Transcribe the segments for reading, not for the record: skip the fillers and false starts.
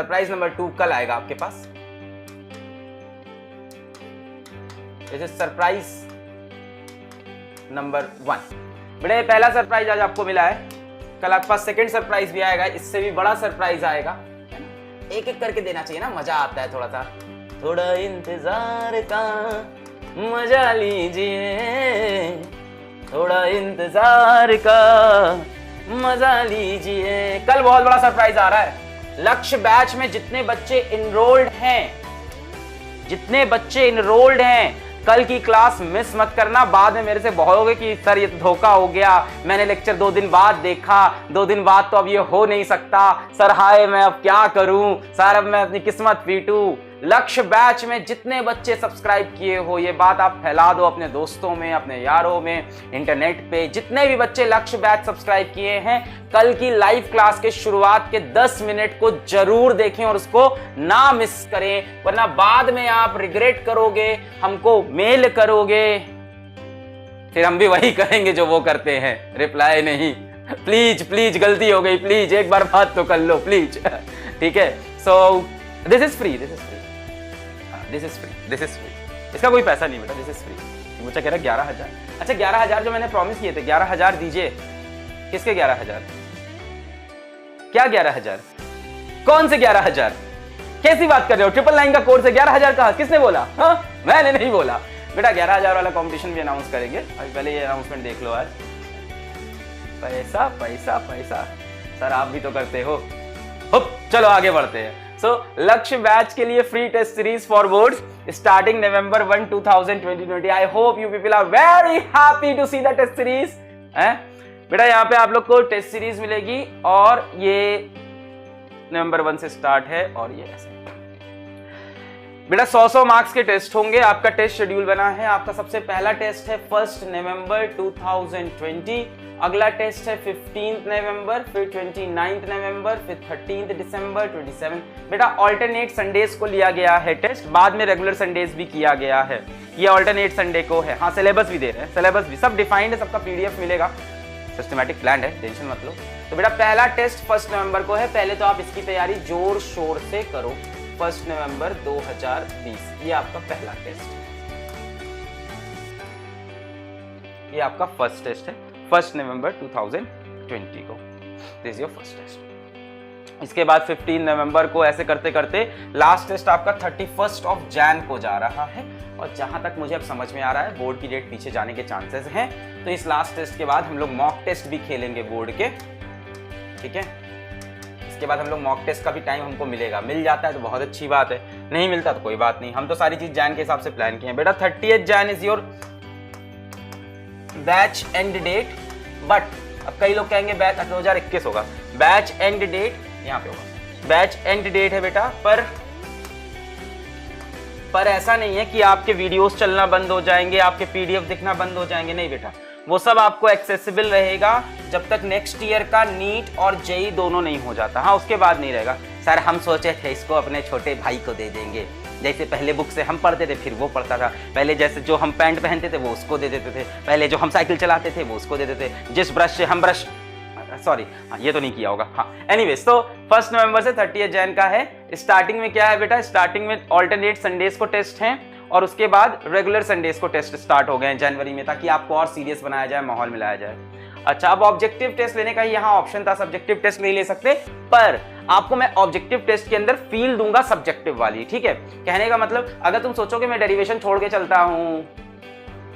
Surprise number 2 कल आएगा आपके पास। This is surprise number 1। बेटा पहला सरप्राइज आज आपको मिला है, कल आपके पास सेकंड सरप्राइज भी आएगा, इससे भी बड़ा सरप्राइज आएगा। एक एक करके देना चाहिए ना, मजा आता है थोड़ा सा। थोड़ा इंतजार का मजा लीजिए, थोड़ा इंतजार का मजा लीजिए। कल बहुत बड़ा सरप्राइज आ रहा है। लक्ष्य बैच में जितने बच्चे इनरोल्ड हैं, कल की क्लास मिस मत करना। बाद में मेरे से बोलोगे कि सर ये तो धोखा हो गया, मैंने लेक्चर 2 दिन बाद देखा, 2 दिन बाद तो अब ये हो नहीं सकता सर, हाय मैं अब क्या करूं सर, अब मैं अपनी किस्मत पीटूं। लक्ष्य बैच में जितने बच्चे सब्सक्राइब किए हो, ये बात आप फैला दो अपने दोस्तों में, अपने यारों में, इंटरनेट पे। जितने भी बच्चे लक्ष्य बैच सब्सक्राइब किए हैं, कल की लाइव क्लास के शुरुआत के 10 मिनट को जरूर देखें और उसको ना मिस करें, वरना बाद में आप रिग्रेट करोगे, हमको मेल करोगे, फिर हम भी वही करेंगे जो वो करते हैं, रिप्लाई नहीं। प्लीज प्लीज गलती हो गई, प्लीज एक बार बात तो कर लो प्लीज। ठीक है, so this is free, this is free, this is free, this is free. इसका कोई पैसा नहीं बेटा, दिस इज फ्री। मुझे कह रहा 11,000। अच्छा 11,000 जो मैंने प्रॉमिस किए थे, 11,000 दीजिए। किसके 11,000? क्या 11,000? कौन से 11,000? कैसी बात कर रहे हो? 999 का कोर्स है, 11,000 कहा? किसने बोला? हाँ मैंने नहीं बोला बेटा। 11,000 वाला कंपटीशन भी अनाउंस करेंगे, अभी पहले ये अनाउंसमेंट देख लो। आज पैसा पैसा पैसा, सर आप भी तो करते हो। चलो आगे बढ़ते हैं। सो लक्ष्य बैच के लिए free test series for boards starting November 1, 2020। I hope you people are very happy to see the test series. बेटा यहाँ पे आप लोग को टेस्ट सीरीज मिलेगी और ये November 1 से स्टार्ट है और ये ऐसे। बेटा 100 मार्क्स के टेस्ट होंगे। आपका टेस्ट शेड्यूल बना है। आपका सबसे पहला टेस्ट है 1 November 2020, अगला टेस्ट है 15 नवंबर, फिर 29 नवंबर, फिर 13 दिसंबर, 27। बेटा ऑल्टरनेट संडेज को लिया गया है टेस्ट, बाद में रेगुलर संडेज भी किया गया है। ये ऑल्टरनेट संडे को है। हाँ सिलेबस भी दे रहे हैं, सिलेबस भी सब डिफाइंड है, सबका पीडीएफ मिलेगा, सिस्टमैटिक प्लान है, टेंशन मत लो। तो बेटा पहला टेस्ट 1 नवंबर को है, पहले तो आप इसकी तैयारी जोर शोर से करो। 1 नवंबर 2020 ये आपका पहला टेस्ट, ये आपका फर्स्ट टेस्ट है 1 नवंबर 2020 को। This is your first test. इसके बाद 15 नवंबर को ऐसे करते करते लास्ट टेस्ट आपका 31 जैन को जा रहा है। और जहां तक मुझे अब समझ में आ रहा है बोर्ड की डेट पीछे जाने के चांसेस हैं, तो इस लास्ट टेस्ट के बाद हम लोग मॉक टेस्ट भी खेलेंगे बोर्ड के। ठीक है, इसके बाद हम लोग मॉक टेस्ट का भी टाइम हमको मिलेगा। मिल जाता है तो बहुत अच्छी बात है, नहीं मिलता तो कोई बात नहीं। हम तो सारी चीज जैन के हिसाब से प्लान किए हैं। बेटा 30 Jan is your batch end date, but अब कई लोग कहेंगे बैच 2021 होगा। बैच एंड डेट यहाँ पे होगा, बैच एंड डेट है बेटा। पर ऐसा नहीं है कि आपके वीडियोस चलना बंद हो जाएंगे, आपके पीडीएफ दिखना बंद हो जाएंगे, नहीं बेटा। वो सब आपको एक्सेसिबल रहेगा जब तक नेक्स्ट ईयर का नीट और जेई दोनों नहीं हो जाता। हाँ उसके बाद नहीं रहेगा। सर हम सोचे थे इसको अपने छोटे भाई को दे देंगे, जैसे पहले बुक से हम पढ़ते थे फिर वो पढ़ता था, पहले जैसे जो हम पैंट पहनते थे वो उसको दे देते थे, पहले जो हम साइकिल चलाते थे वो उसको दे देते थे, जिस ब्रश से हम ब्रश, सॉरी हाँ ये तो नहीं किया होगा। हाँ एनीवेज, तो 1 नवंबर से 30 जैन का है। स्टार्टिंग में क्या है बेटा, स्टार्टिंग में ऑल्टरनेट संडेज को टेस्ट हैं और उसके बाद रेगुलर संडेज को टेस्ट स्टार्ट हो गए हैं जनवरी में, ताकि आपको और सीरियस बनाया जाए, माहौल मिलाया जाए। अच्छा अब ऑब्जेक्टिव टेस्ट लेने का यहाँ ऑप्शन था, सब्जेक्टिव टेस्ट नहीं ले सकते, पर आपको मैं ऑब्जेक्टिव टेस्ट के अंदर फील दूंगा सब्जेक्टिव वाली। ठीक है, कहने का मतलब अगर तुम सोचोगे मैं डेरिवेशन छोड़ के चलता हूँ,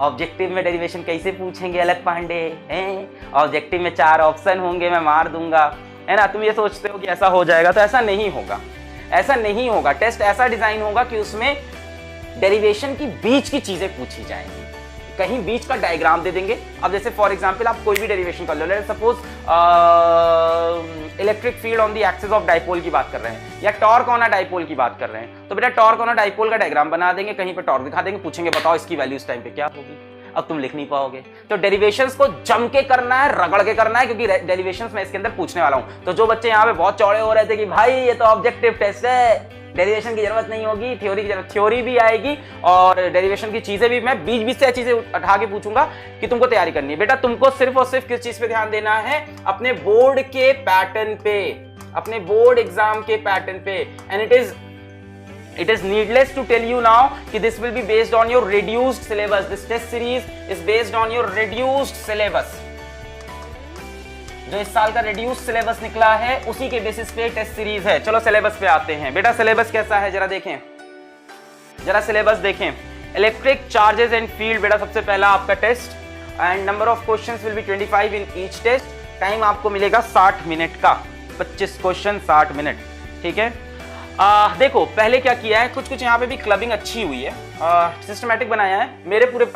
ऑब्जेक्टिव में डेरिवेशन कैसे पूछेंगे अलग पांडे हैं, ऑब्जेक्टिव में 4 ऑप्शन होंगे मैं मार दूंगा, है ना। तुम ये सोचते हो कि ऐसा हो जाएगा, तो ऐसा नहीं होगा, ऐसा नहीं होगा। टेस्ट ऐसा डिजाइन होगा कि उसमें डेरिवेशन की बीच की चीजें पूछी जाएंगी, कहीं बीच का डायग्राम दे देंगे। अब जैसे फॉर एग्जांपल आप कोई भी डेरिवेशन कर लो, let's suppose electric field on the axis of dipole की बात कर रहे हैं, या टॉर्क ऑन अ डाइपोल की बात कर रहे हैं, तो बेटा टॉर्क ऑन अ डाइपोल का डायग्राम बना देंगे, कहीं पे टॉर्क दिखा देंगे, पूछेंगे बताओ इसकी वैल्यू इस टाइम पे क्या होगी। अब तुम लिख नहीं पाओगे, तो डेरिवेशंस को जम के करना है, रगड़ के करना है, क्योंकि डेरिवेशंस मैं इसके अंदर पूछने वाला हूं। तो जो बच्चे यहाँ पे बहुत चौड़े हो रहे थे कि भाई ये तो ऑब्जेक्टिव टेस्ट है, डेरिवेशन की जरूरत नहीं होगी, थ्योरी की जरूरत, थ्योरी भी आएगी और डेरिवेशन की चीजें भी मैं बीच बीच से चीजें उठा के पूछूंगा कि तुमको तैयारी करनी है। बेटा तुमको सिर्फ और सिर्फ किस चीज पे ध्यान देना है, अपने बोर्ड के पैटर्न पे, अपने बोर्ड एग्जाम के पैटर्न पे। And it is needless to tell you now कि this will be based on your reduced syllabus. This test series is based on your reduced syllabus. जो इस साल का रिड्यूस्ड सिलेबस निकला है उसी के बेसिस पे टेस्ट सीरीज है। चलो सिलेबस पे आते हैं। बेटा सिलेबस कैसा है जरा देखें, जरा सिलेबस देखें। इलेक्ट्रिक चार्जेस एंड फील्ड बेटा सबसे पहला आपका test, and number of questions will be 25 in each test. Time आपको मिलेगा 60 मिनट का, 25 क्वेश्चन 60 मिनट, ठीक है। देखो पहले क्या किया है, कुछ यहाँ पे भी क्लबिंग अच्छी हुई है, सिस्टमैटिक बनाया है। मेरे पूरे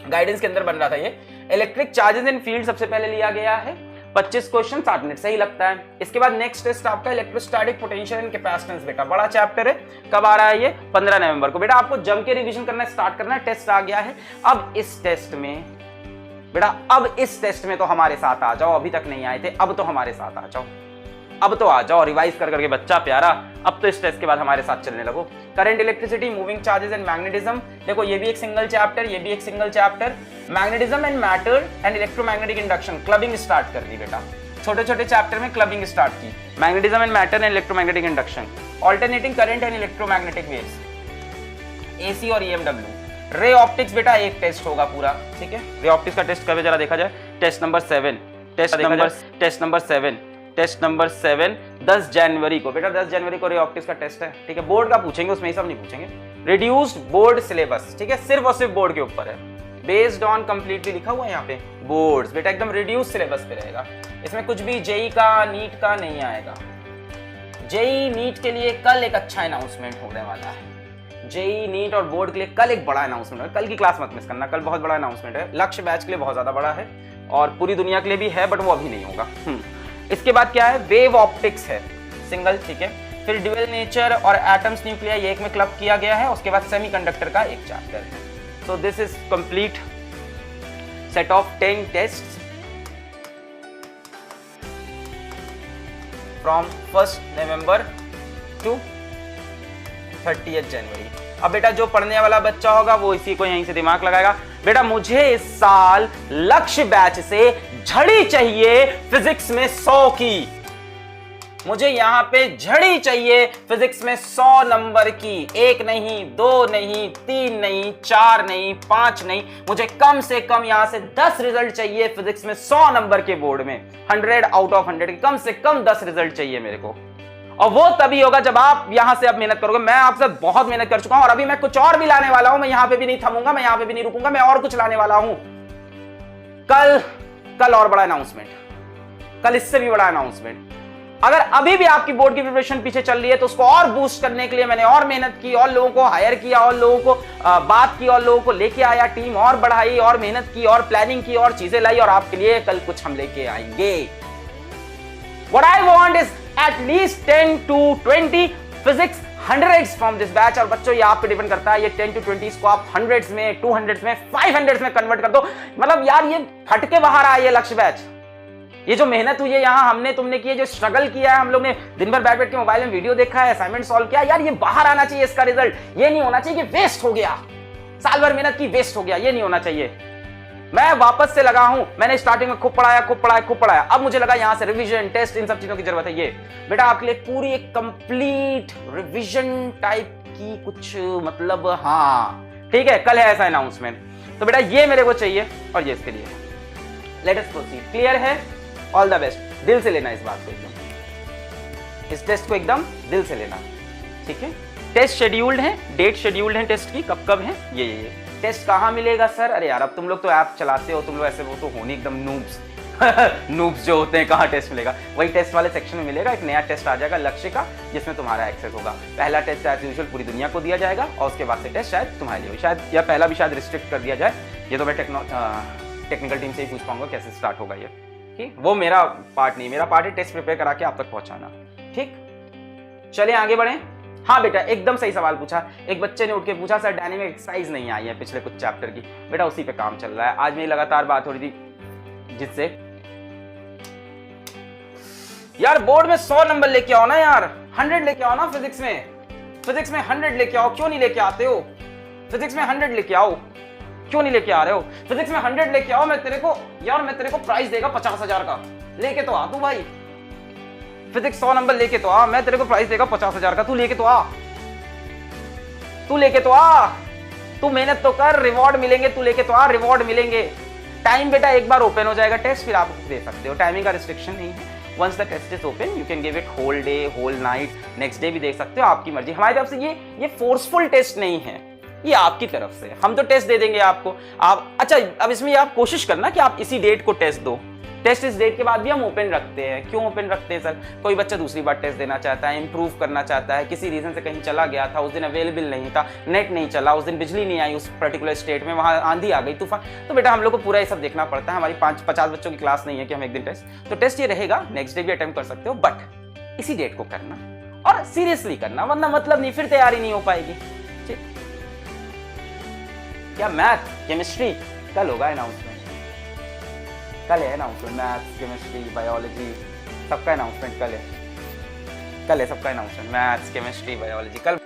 गाइडेंस के अंदर बन रहा था ये। इलेक्ट्रिक चार्जेस एंड फील्ड सबसे पहले लिया गया है, 25 क्वेश्चन 60 मिनट, सही लगता है। इसके बाद नेक्स्ट टेस्ट आपका इलेक्ट्रोस्टैटिक पोटेंशियल एंड कैपेसिटेंस। बेटा बड़ा चैप्टर है, कब आ रहा है ये? 15 नवंबर को। बेटा आपको जम के रिवीजन करना स्टार्ट करना है, टेस्ट आ गया है। अब इस टेस्ट में बेटा, अब इस टेस्ट में तो हमारे साथ आ जाओ, अभी तक नहीं आए थे, अब तो हमारे साथ आ जाओ, अब तो आ जाओ, रिवाइज कर करके बच्चा प्यारा, अब तो इस टेस्ट के बाद हमारे साथ चलने लगो। Current, electricity, moving charges and magnetism. देखो ये भी एक सिंगल चैप्टर, ये भी एक single chapter. Magnetism and matter and electromagnetic induction, clubbing start कर दी बेटा, छोटे छोटे चैप्टर में क्लबिंग स्टार्ट की। Magnetism and matter and electromagnetic induction, alternating current and electromagnetic waves, AC और ईएमडब्ल्यू। रे ऑप्टिक्स बेटा एक टेस्ट होगा पूरा, ठीक है। रे ऑप्टिक्स का टेस्ट कब है जरा देखा जाए, टेस्ट नंबर 7, टेस्ट नंबर 7 10 जनवरी को। बेटा 10 जनवरी को रे ऑप्टिक्स का टेस्ट है, ठीक है। बोर्ड का पूछेंगे, उसमें ही सब नहीं पूछेंगे। रिड्यूस्ड बोर्ड सिलेबस, ठीक है, सिर्फ और सिर्फ बोर्ड के ऊपर है। बेस्ड ऑन कंप्लीटली लिखा हुआ है यहाँ पे बोर्ड्स, बेटा एकदम रिड्यूस सिलेबस पे रहेगा। इसमें कुछ भी जेई का नीट का नहीं आएगा। जेई नीट के लिए कल एक अच्छा अनाउंसमेंट होने वाला है। जेई नीट और बोर्ड के लिए कल एक बड़ा अनाउंसमेंट है, कल की क्लास मत मिस करना, कल बहुत बड़ा अनाउंसमेंट है। लक्ष्य बैच के लिए बहुत ज्यादा बड़ा है और पूरी दुनिया के लिए भी है, बट वो अभी नहीं होगा। इसके बाद क्या है, वेव ऑप्टिक्स है, सिंगल, ठीक है। फिर ड्यूअल नेचर और एटम्स न्यूक्लियर, ये एक में क्लब किया गया है। उसके बाद सेमीकंडक्टर का एक चैप्टर है। So this is complete set of 10 tests from 1 November to 30 January. अब बेटा जो पढ़ने वाला बच्चा होगा वो इसी को यहीं से दिमाग लगाएगा। बेटा मुझे इस साल लक्ष्य बैच से झड़ी चाहिए फिजिक्स में 100 की, मुझे यहां पे झड़ी चाहिए फिजिक्स में 100 नंबर की। 1 नहीं, 2 नहीं, 3 नहीं, 4 नहीं, 5 नहीं, मुझे कम से कम यहां से 10 रिजल्ट चाहिए फिजिक्स में 100 नंबर के बोर्ड में। 100 आउट ऑफ 100 के कम से कम 10 रिजल्ट चाहिए मेरे को। और वो तभी होगा जब आप यहां से अब मेहनत करोगे। मैं आपसे बहुत मेहनत कर चुका हूं और अभी मैं कुछ और भी लाने वाला हूं। मैं यहां पे भी नहीं थमूंगा, मैं यहां पे भी नहीं रुकूंगा, मैं और कुछ लाने वाला हूं। कल और बड़ा अनाउंसमेंट, कल इससे भी बड़ा अनाउंसमेंट। अगर अभी भी आपकी बोर्ड की प्रिपरेशन पीछे चल रही है तो उसको और बूस्ट करने के लिए मैंने और मेहनत की, और लोगों को हायर किया, और लोगों को बात की, और लोगों को लेके आया, टीम और बढ़ाई, और मेहनत की, और प्लानिंग की, और चीजें लाई, और आपके लिए कल कुछ हम लेके आएंगे। What I want is at least 10 to 20 physics 100s from this batch। और बच्चों ये आप पे डिपेंड करता है, ये 10 to 20s को आप 100s में, 200s में, 500s में कन्वर्ट कर दो। मतलब यार ये फटके बाहर आया ये लक्ष्य बैच। ये जो मेहनत हुई है यहाँ हमने तुमने की है, जो स्ट्रगल किया है हम लोग ने, दिन भर बैठ बैठ के मोबाइल में वीडियो देखा है, असाइनमेंट सॉल्व किया, यार ये बाहर आना चाहिए इसका रिजल्ट। ये नहीं होना चाहिए कि वेस्ट हो गया, साल भर मेहनत की वेस्ट हो गया, ये नहीं होना चाहिए। मैं वापस से लगा हूं, मैंने स्टार्टिंग में खूब पढ़ाया, अब मुझे लगा यहां से रिवीजन, टेस्ट, इन सब चीजों की जरूरत है। ये बेटा आपके लिए पूरी एक कंप्लीट रिवीजन टाइप की कुछ, मतलब हाँ ठीक है, कल है ऐसा अनाउंसमेंट। तो बेटा ये मेरे को चाहिए और ये इसके लिए। Let us proceed. क्लियर है? All the best. दिल से लेना इस बात को, एकदम इस टेस्ट को एकदम दिल से लेना, ठीक है। टेस्ट शेड्यूल्ड है, डेट शेड्यूल्ड है टेस्ट की, कब कब है ये। टेस्ट कहाँ मिलेगा सर? अरे यार अब तुम लोग तो ऐप चलाते हो, तुम लोग ऐसे वो तो हो नहीं एकदम नूब्स नूब्स जो होते हैं, कहाँ टेस्ट मिलेगा? वही टेस्ट वाले सेक्शन में मिलेगा। एक नया टेस्ट आ जाएगा लक्ष्य का, जिसमें तुम्हारा एक्सेस होगा। पहला टेस्ट एज यूजुअल पूरी दुनिया को दिया जाएगा और उसके बाद से टेस्ट शायद तुम्हारे लिए शायद, या पहला भी शायद रिस्ट्रिक्ट कर दिया जाए। ये तो मैं टेक्निकल टीम से ही पूछ पाऊंगा कैसे स्टार्ट होगा ये, ठीक। वो मेरा पार्ट नहीं, मेरा पार्ट है टेस्ट प्रिपेयर करा के आप तक पहुंचाना, ठीक। चलिए आगे बढ़े। हाँ बेटा एकदम सही सवाल पूछा। एक बच्चे ने उठ के पूछा सर डायनेमिक एक्सरसाइज नहीं आई है पिछले कुछ चैप्टर की। बेटा उसी पे काम चल रहा है। आज मेरी लगातार बात हो रही थी जिससे, यार बोर्ड में 100 नंबर लेके आओ ना यार, 100 लेके आओ ना फिजिक्स में। फिजिक्स में 100 लेके आओ, क्यों नहीं लेके आते हो? फिजिक्स में 100 लेके आओ, क्यों नहीं लेके आ रहे हो? फिजिक्स में 100 लेके आओ, मैं तेरे को प्राइस देगा 50,000 का। लेके तो आ तू भाई, फिजिक्स 100 नंबर लेके तो आ, मैं तेरे को प्राइस देगा 50,000 का, तू लेके तो आ, तू लेके तो आ, तू मेहनत तो कर, रिवॉर्ड मिलेंगे, तू लेके तो आ, रिवॉर्ड मिलेंगे। टाइम बेटा एक बार ओपन हो जाएगा टेस्ट, फिर आप दे सकते हो, टाइमिंग का रिस्ट्रिक्शन नहीं है। Once the test is open you can give it whole day, whole night, next day भी दे सकते हो, आपकी मर्जी। हमारी तरफ से ये फोर्सफुल टेस्ट नहीं है, ये आपकी तरफ से। हम तो टेस्ट दे देंगे आपको, आप अच्छा अब इसमें आप कोशिश करना कि आप इसी डेट को टेस्ट दो। टेस्ट इस डेट के बाद भी हम ओपन रखते हैं। क्यों ओपन रखते हैं सर? कोई बच्चा दूसरी बार टेस्ट देना चाहता है, इंप्रूव करना चाहता है, किसी रीजन से कहीं चला गया था, उस दिन अवेलेबल नहीं था, नेट नहीं चला, उस दिन बिजली नहीं आई उस पर्टिकुलर स्टेट में, वहाँ आंधी आ गई, तूफान, तो बेटा हम लोग को पूरा ये सब देखना पड़ता है। हमारी 50 बच्चों की क्लास नहीं है कि हम एक दिन टेस्ट, तो टेस्ट ये रहेगा, नेक्स्ट डे भी अटेम्प्ट कर सकते हो, बट इसी डेट को करना और सीरियसली करना, वरना मतलब नहीं, फिर तैयारी नहीं हो पाएगी। ठीक, क्या मैथ केमिस्ट्री कल होगा अनाउंसमेंट, कल है अनाउंसमेंट, मैथ्स केमिस्ट्री बायोलॉजी सबका अनाउंसमेंट कल है सबका अनाउंसमेंट, मैथ्स केमिस्ट्री बायोलॉजी कल।